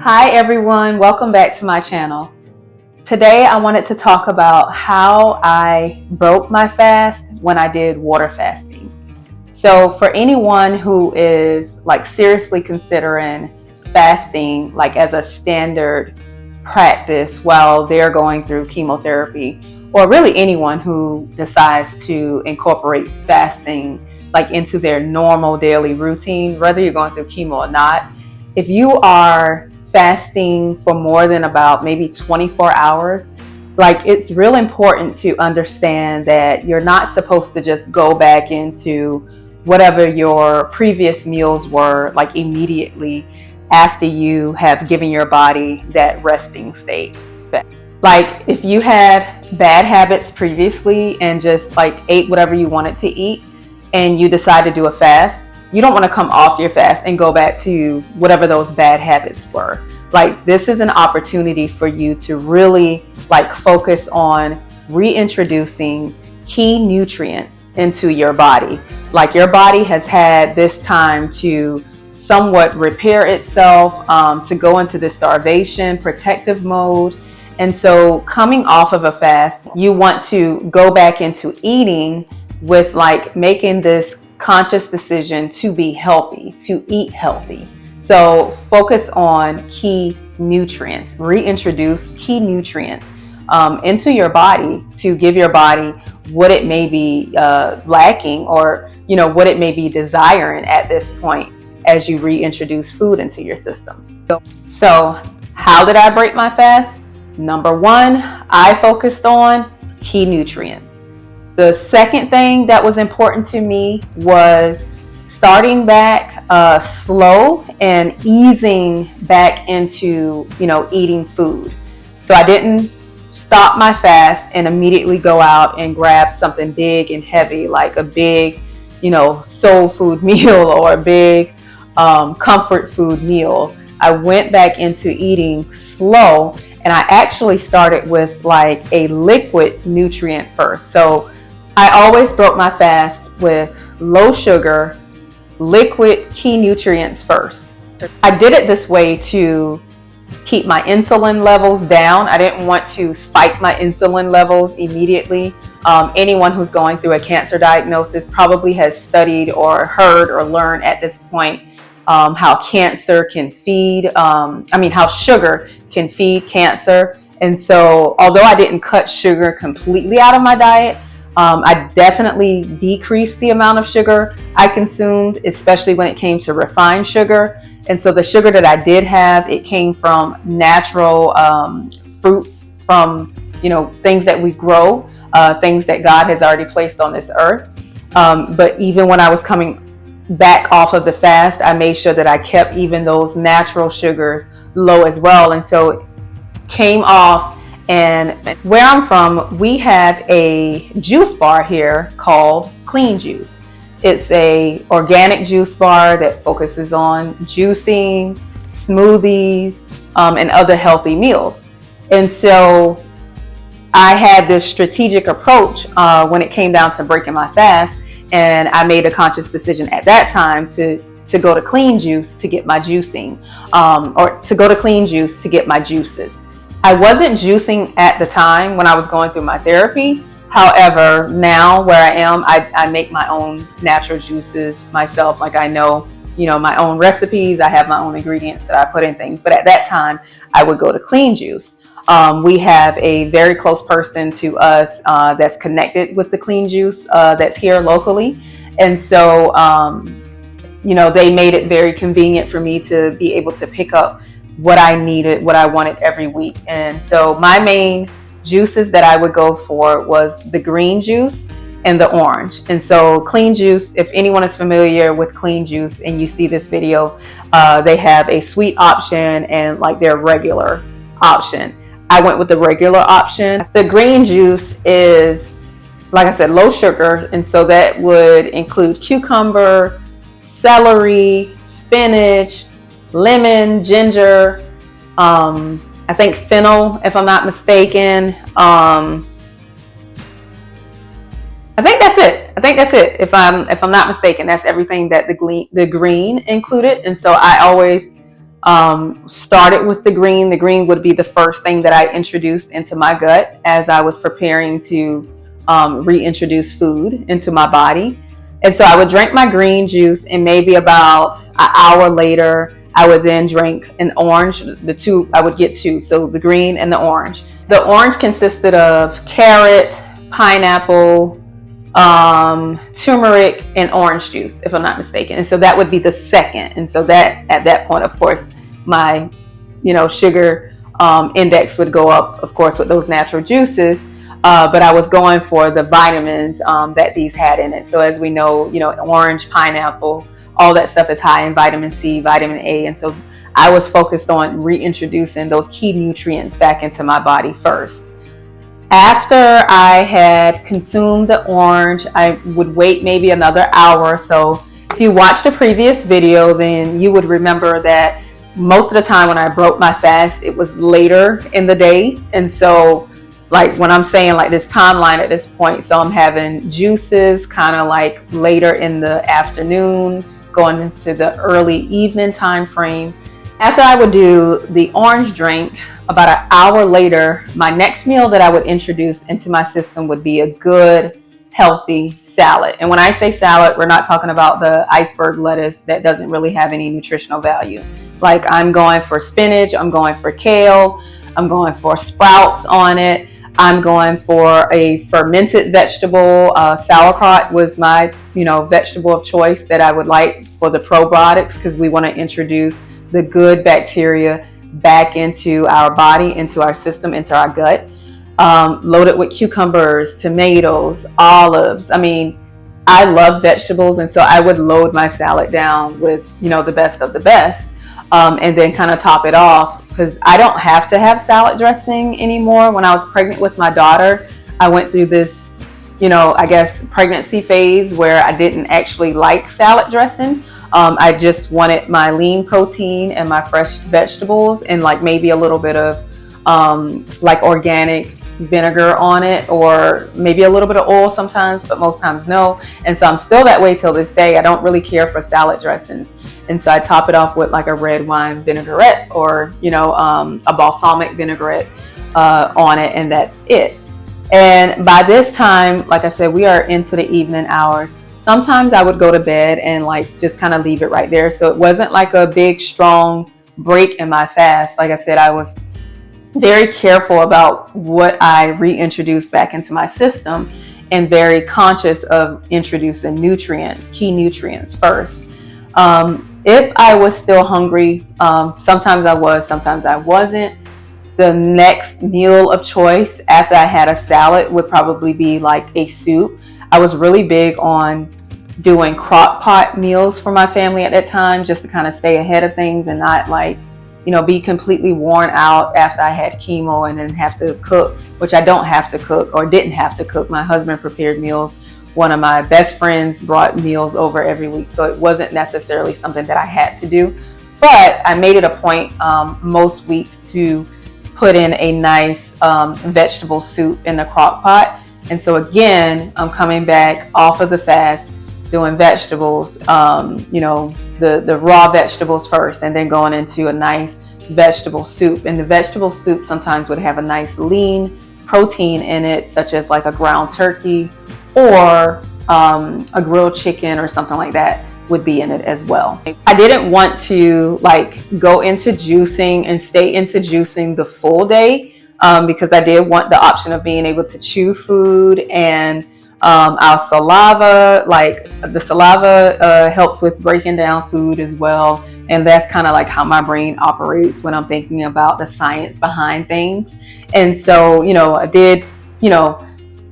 Hi everyone, welcome back to my channel. Today I wanted to talk about how I broke my fast when I did water fasting. So for anyone who is seriously considering fasting as a standard practice while they're going through chemotherapy, or really anyone who decides to incorporate fasting into their normal daily routine, whether you're going through chemo or not, if you are fasting for more than about maybe 24 hours, it's real important to understand that you're not supposed to just go back into whatever your previous meals were immediately after you have given your body that resting state. If you had bad habits previously and just ate whatever you wanted to eat and you decide to do a fast, you don't want to come off your fast and go back to whatever those bad habits were. This is an opportunity for you to really focus on reintroducing key nutrients into your body. Your body has had this time to somewhat repair itself, to go into the starvation, protective mode. And so coming off of a fast, you want to go back into eating with making this conscious decision to be healthy, to eat healthy. So focus on key nutrients, reintroduce key nutrients into your body to give your body what it may be lacking, or what it may be desiring at this point as you reintroduce food into your system. So how did I break my fast? Number one, I focused on key nutrients. The second thing that was important to me was starting back slow and easing back into, eating food. So I didn't stop my fast and immediately go out and grab something big and heavy, like a big, soul food meal or a big comfort food meal. I went back into eating slow, and I actually started with a liquid nutrient first. So I always broke my fast with low sugar, liquid key nutrients first. I did it this way to keep my insulin levels down. I didn't want to spike my insulin levels immediately. Anyone who's going through a cancer diagnosis probably has studied or heard or learned at this point how cancer can feed, how sugar can feed cancer. And so although I didn't cut sugar completely out of my diet, I definitely decreased the amount of sugar I consumed, especially when it came to refined sugar. And so the sugar that I did have, it came from natural fruits, from things that we grow, things that God has already placed on this earth. But even when I was coming back off of the fast, I made sure that I kept even those natural sugars low as well. And so it came off. And where I'm from, we have a juice bar here called Clean Juice. It's a organic juice bar that focuses on juicing, smoothies, and other healthy meals. And so I had this strategic approach when it came down to breaking my fast, and I made a conscious decision at that time to go to Clean Juice to get my juicing, or to go to Clean Juice to get my juices. I wasn't juicing at the time when I was going through my therapy. However, now where I am, I make my own natural juices myself. I know, my own recipes. I have my own ingredients that I put in things. But at that time, I would go to Clean Juice. We have a very close person to us that's connected with the Clean Juice that's here locally. And so, they made it very convenient for me to be able to pick up what I needed, what I wanted every week. And so my main juices that I would go for was the green juice and the orange. And so Clean Juice, if anyone is familiar with Clean Juice and you see this video, they have a sweet option and their regular option. I went with the regular option. The green juice is, like I said, low sugar. And so that would include cucumber, celery, spinach, lemon, ginger, I think fennel, if I'm not mistaken. I think that's it. If I'm not mistaken, that's everything that the green included. And so I always Started with the green. The green would be the first thing that I introduced into my gut as I was preparing to reintroduce food into my body. And so I would drink my green juice, and maybe about an hour later, I would then drink an orange. The two, I would get two, so the green and the orange. The orange consisted of carrot, pineapple, turmeric, and orange juice, if I'm not mistaken. And so that would be the second. And so that at that point, of course, my sugar index would go up, of course, with those natural juices. But I was going for the vitamins that these had in it. So as we know, orange, pineapple, all that stuff is high in vitamin C, vitamin A. And so I was focused on reintroducing those key nutrients back into my body first. After I had consumed the orange, I would wait maybe another hour or so. If you watched the previous video, then you would remember that most of the time when I broke my fast, it was later in the day. And so like when I'm saying like this timeline at this point, so I'm having juices kind of like later in the afternoon, going into the early evening time frame. After I would do the orange drink, about an hour later, my next meal that I would introduce into my system would be a good, healthy salad. And when I say salad, we're not talking about the iceberg lettuce that doesn't really have any nutritional value. Like I'm going for spinach, I'm going for kale, I'm going for sprouts on it. I'm going for a fermented vegetable. Sauerkraut was my, vegetable of choice that I would like for the probiotics, because we want to introduce the good bacteria back into our body, into our system, into our gut. Loaded with cucumbers, tomatoes, olives. I mean, I love vegetables, and so I would load my salad down with, the best of the best, and then kind of top it off. Because I don't have to have salad dressing anymore. When I was pregnant with my daughter, I went through this, I guess pregnancy phase where I didn't actually like salad dressing. I just wanted my lean protein and my fresh vegetables, and like maybe a little bit of like organic vinegar on it, or maybe a little bit of oil sometimes, but most times no. And so I'm still that way till this day. I don't really care for salad dressings. And so I top it off with like a red wine vinaigrette, or, a balsamic vinaigrette on it, and that's it. And by this time, like I said, we are into the evening hours. Sometimes I would go to bed and like just kind of leave it right there. So it wasn't like a big, strong break in my fast. Like I said, I was very careful about what I reintroduced back into my system, and very conscious of introducing nutrients, key nutrients first. If I was still hungry, sometimes I was, sometimes I wasn't. The next meal of choice after I had a salad would probably be like a soup. I was really big on doing crock pot meals for my family at that time, just to kind of stay ahead of things and not like, be completely worn out after I had chemo and then have to cook, which I don't have to cook, or didn't have to cook. My husband prepared meals. One of my best friends brought meals over every week, so it wasn't necessarily something that I had to do. But I made it a point most weeks to put in a nice vegetable soup in the crock pot. And so again, I'm coming back off of the fast, doing vegetables, the raw vegetables first, and then going into a nice vegetable soup. And the vegetable soup sometimes would have a nice lean protein in it, such as like a ground turkey, or a grilled chicken or something like that would be in it as well. I didn't want to like go into juicing and stay into juicing the full day, because I did want the option of being able to chew food, and our saliva, like the saliva helps with breaking down food as well. And that's kind of like how my brain operates when I'm thinking about the science behind things. And so, I did,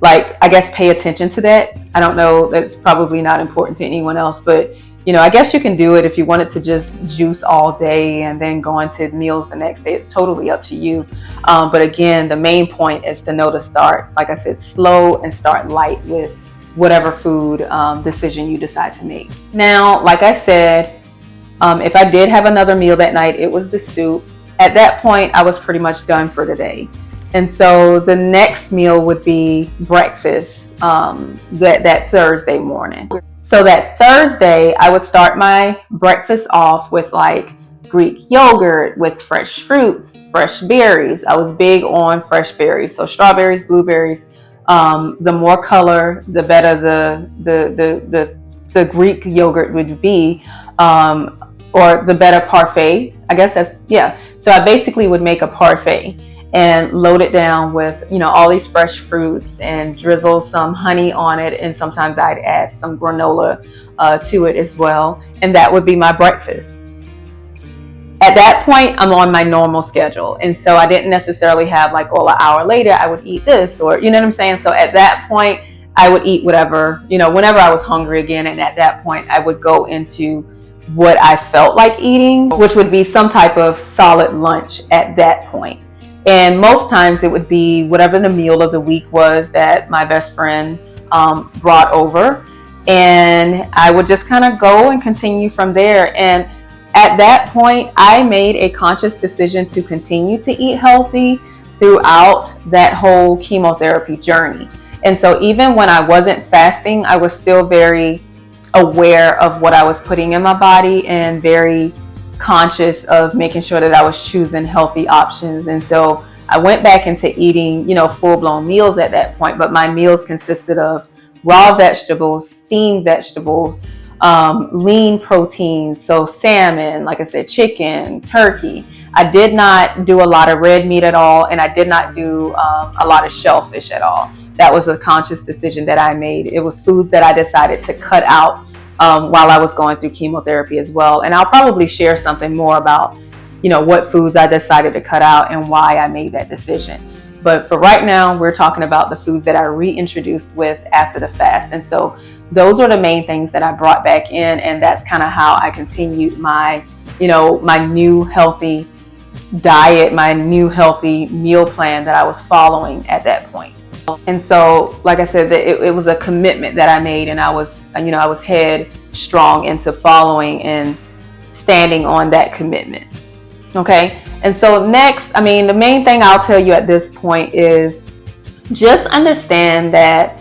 like, I guess pay attention to that. I don't know, that's probably not important to anyone else, but I guess you can do it if you wanted to just juice all day and then go into meals the next day. It's totally up to you. But again, the main point is to know to start, like I said, slow, and start light with whatever food decision you decide to make. Now, like I said, if I did have another meal that night, it was the soup. At that point, I was pretty much done for the day. And so the next meal would be breakfast that Thursday morning. So that Thursday, I would start my breakfast off with like Greek yogurt with fresh fruits, fresh berries. I was big on fresh berries, so strawberries, blueberries. The more color, the better the Greek yogurt would be, or the better parfait. I guess that's, yeah. So I basically would make a parfait and load it down with, all these fresh fruits and drizzle some honey on it. And sometimes I'd add some granola to it as well. And that would be my breakfast. At that point, I'm on my normal schedule. And so I didn't necessarily have like, well, an hour later, I would eat this, or, you know what I'm saying? So at that point, I would eat whatever, whenever I was hungry again. And at that point, I would go into what I felt like eating, which would be some type of solid lunch at that point. And most times it would be whatever the meal of the week was that my best friend brought over. And I would just kind of go and continue from there. And at that point, I made a conscious decision to continue to eat healthy throughout that whole chemotherapy journey. And so even when I wasn't fasting, I was still very aware of what I was putting in my body and very conscious of making sure that I was choosing healthy options. And so I went back into eating, full-blown meals at that point, but my meals consisted of raw vegetables, steamed vegetables, lean proteins, so salmon, like I said, chicken, turkey. I did not do a lot of red meat at all, and I did not do a lot of shellfish at all. That was a conscious decision that I made. It was foods that I decided to cut out while I was going through chemotherapy as well. And I'll probably share something more about, what foods I decided to cut out and why I made that decision. But for right now, we're talking about the foods that I reintroduced with after the fast. And so those are the main things that I brought back in. And that's kind of how I continued my, my new healthy diet, my new healthy meal plan that I was following at that point. And so, like I said, it was a commitment that I made, and I was headstrong into following and standing on that commitment. Okay. And so next, the main thing I'll tell you at this point is just understand that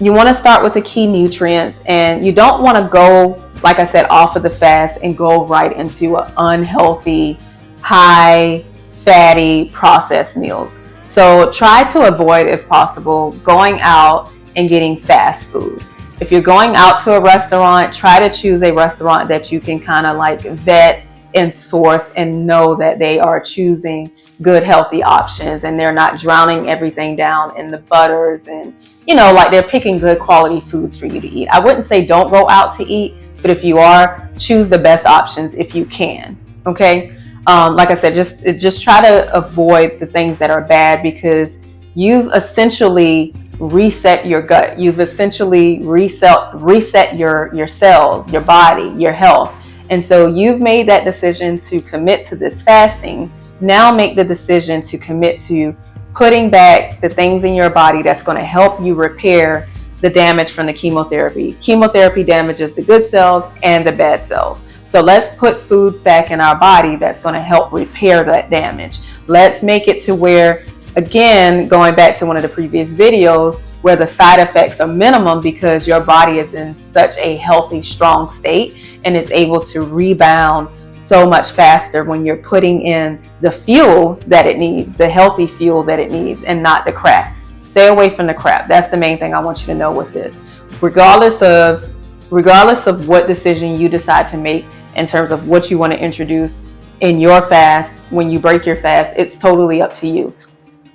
you want to start with the key nutrients, and you don't want to go, like I said, off of the fast and go right into an unhealthy, high fatty processed meals. So try to avoid, if possible, going out and getting fast food. If you're going out to a restaurant, try to choose a restaurant that you can kind of like vet and source and know that they are choosing good, healthy options, and they're not drowning everything down in the butters, and, like they're picking good quality foods for you to eat. I wouldn't say don't go out to eat, but if you are, choose the best options if you can. Okay. Like I said, just try to avoid the things that are bad, because you've essentially reset your gut. You've essentially reset your cells, your body, your health. And so you've made that decision to commit to this fasting. Now make the decision to commit to putting back the things in your body that's going to help you repair the damage from the chemotherapy. Chemotherapy damages the good cells and the bad cells. So let's put foods back in our body that's going to help repair that damage. Let's make it to where, again, going back to one of the previous videos, where the side effects are minimum, because your body is in such a healthy, strong state and is able to rebound so much faster when you're putting in the fuel that it needs, the healthy fuel that it needs, and not the crap. Stay away from the crap. That's the main thing I want you to know with this. Regardless of what decision you decide to make in terms of what you want to introduce in your fast, when you break your fast, it's totally up to you.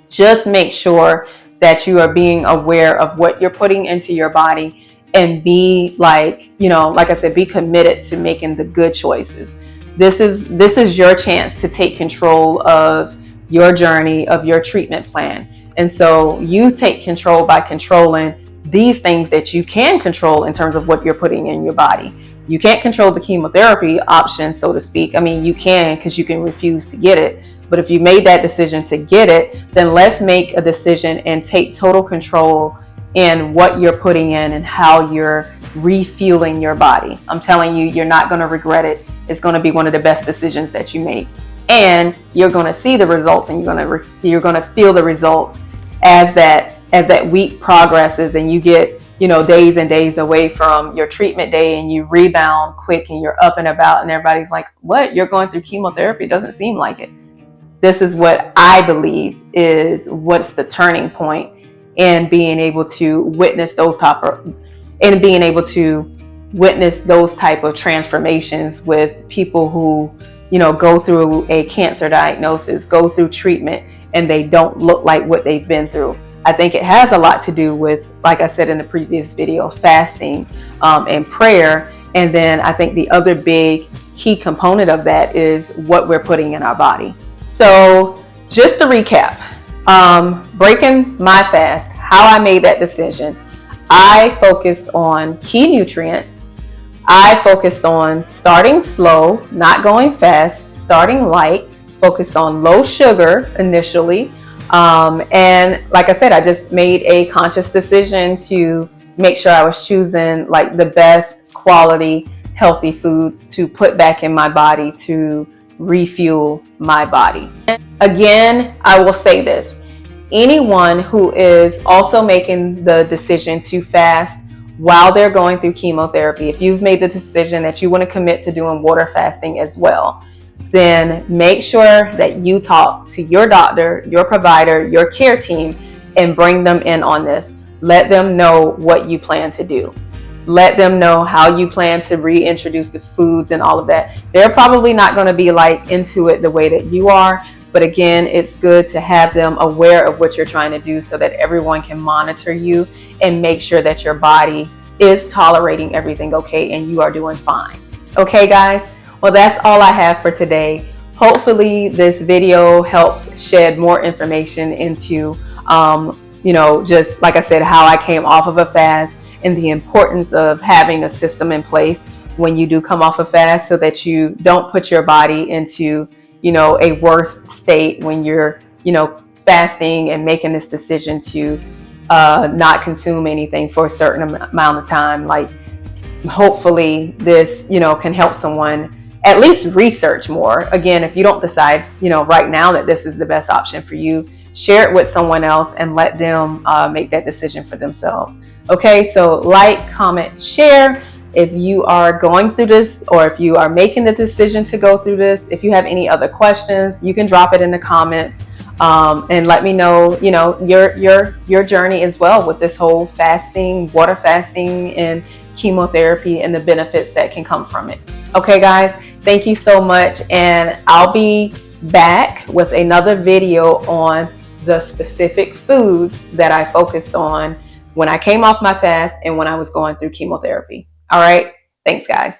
Just make sure that you are being aware of what you're putting into your body, and be like I said, be committed to making the good choices. This is your chance to take control of your journey, of your treatment plan. And so you take control by controlling these things that you can control in terms of what you're putting in your body. You can't control the chemotherapy option, so to speak. You can, because you can refuse to get it. But if you made that decision to get it, then let's make a decision and take total control in what you're putting in and how you're refueling your body. I'm telling you, you're not going to regret it. It's going to be one of the best decisions that you make. And you're going to see the results, and you're going to feel the results as that week progresses, and you get days and days away from your treatment day, and you rebound quick and you're up and about, and everybody's like, what? You're going through chemotherapy? It doesn't seem like it. This is what I believe is what's the turning point in being able to witness those type of transformations with people who, go through a cancer diagnosis, go through treatment, and they don't look like what they've been through. I think it has a lot to do with, like I said in the previous video, fasting and prayer. And then I think the other big key component of that is what we're putting in our body. So just to recap, breaking my fast, how I made that decision. I focused on key nutrients. I focused on starting slow, not going fast, starting light, focused on low sugar initially. And like I said, I just made a conscious decision to make sure I was choosing like the best quality, healthy foods to put back in my body to refuel my body. Again, I will say this. Anyone who is also making the decision to fast while they're going through chemotherapy, if you've made the decision that you want to commit to doing water fasting as well, then make sure that you talk to your doctor, your provider, your care team, and bring them in on this. Let them know what you plan to do. Let them know how you plan to reintroduce the foods and all of that. They're probably not going to be like into it the way that you are. But again, it's good to have them aware of what you're trying to do so that everyone can monitor you and make sure that your body is tolerating everything okay and you are doing fine. Okay, guys? Well, that's all I have for today. Hopefully this video helps shed more information into, just like I said, how I came off of a fast and the importance of having a system in place when you do come off a fast so that you don't put your body into, a worse state when you're, fasting and making this decision to not consume anything for a certain amount of time. Like, hopefully this, can help someone at least research more. Again, if you don't decide, right now that this is the best option for you, share it with someone else and let them make that decision for themselves. Okay, so like, comment, share. If you are going through this or if you are making the decision to go through this, if you have any other questions, you can drop it in the comments and let me know, your journey as well with this whole fasting, water fasting, and chemotherapy and the benefits that can come from it. Okay, guys, thank you so much. And I'll be back with another video on the specific foods that I focused on when I came off my fast and when I was going through chemotherapy. All right. Thanks, guys.